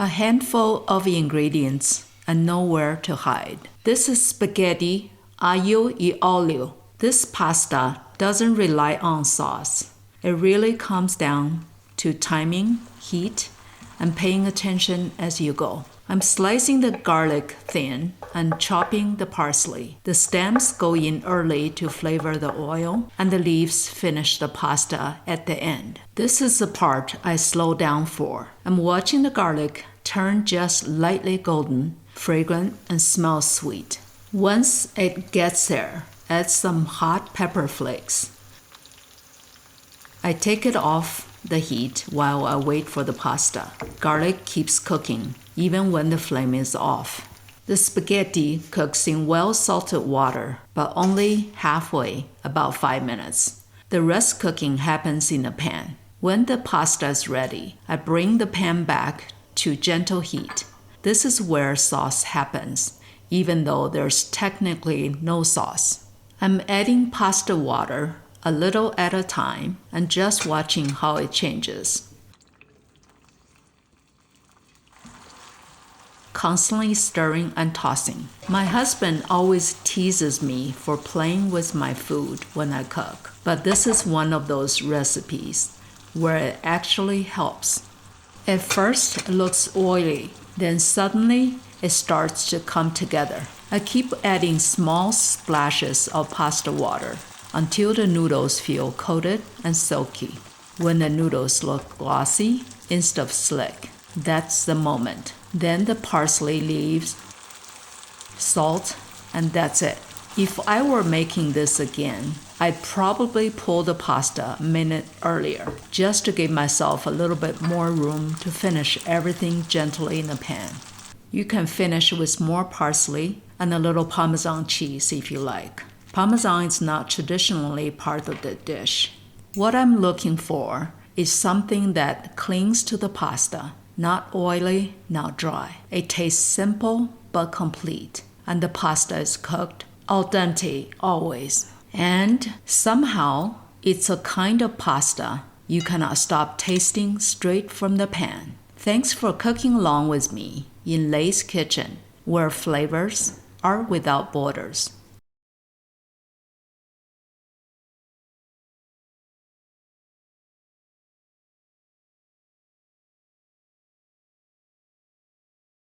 A handful of ingredients and nowhere to hide. This is spaghetti aglio e olio. This pasta doesn't rely on sauce. It really comes down to timing, heat, and paying attention as you go. I'm slicing the garlic thin and chopping the parsley. The stems go in early to flavor the oil, and the leaves finish the pasta at the end. This is the part I slow down for. I'm watching the garlic turn just lightly golden, fragrant, and smell sweet. Once it gets there, add some hot pepper flakes. I take it off the heat while I wait for the pasta. Garlic keeps cooking, even when the flame is off. The spaghetti cooks in well-salted water, but only halfway, about 5 minutes. The rest cooking happens in the pan. When the pasta is ready, I bring the pan back to gentle heat. This is where sauce happens, even though there's technically no sauce. I'm adding pasta water a little at a time and just watching how it changes. Constantly stirring and tossing. My husband always teases me for playing with my food when I cook, but this is one of those recipes where it actually helps. At first, it looks oily, then suddenly it starts to come together. I keep adding small splashes of pasta water until the noodles feel coated and silky. When the noodles look glossy instead of slick, that's the moment. Then the parsley leaves, salt, and that's it. If I were making this again, I'd probably pull the pasta a minute earlier, just to give myself a little bit more room to finish everything gently in the pan. You can finish with more parsley and a little Parmesan cheese if you like. Parmesan is not traditionally part of the dish. What I'm looking for is something that clings to the pasta, not oily, not dry. It tastes simple but complete, and the pasta is cooked al dente always. And somehow, it's a kind of pasta you cannot stop tasting straight from the pan. Thanks for cooking along with me in Lay's Kitchen, where flavors are without borders.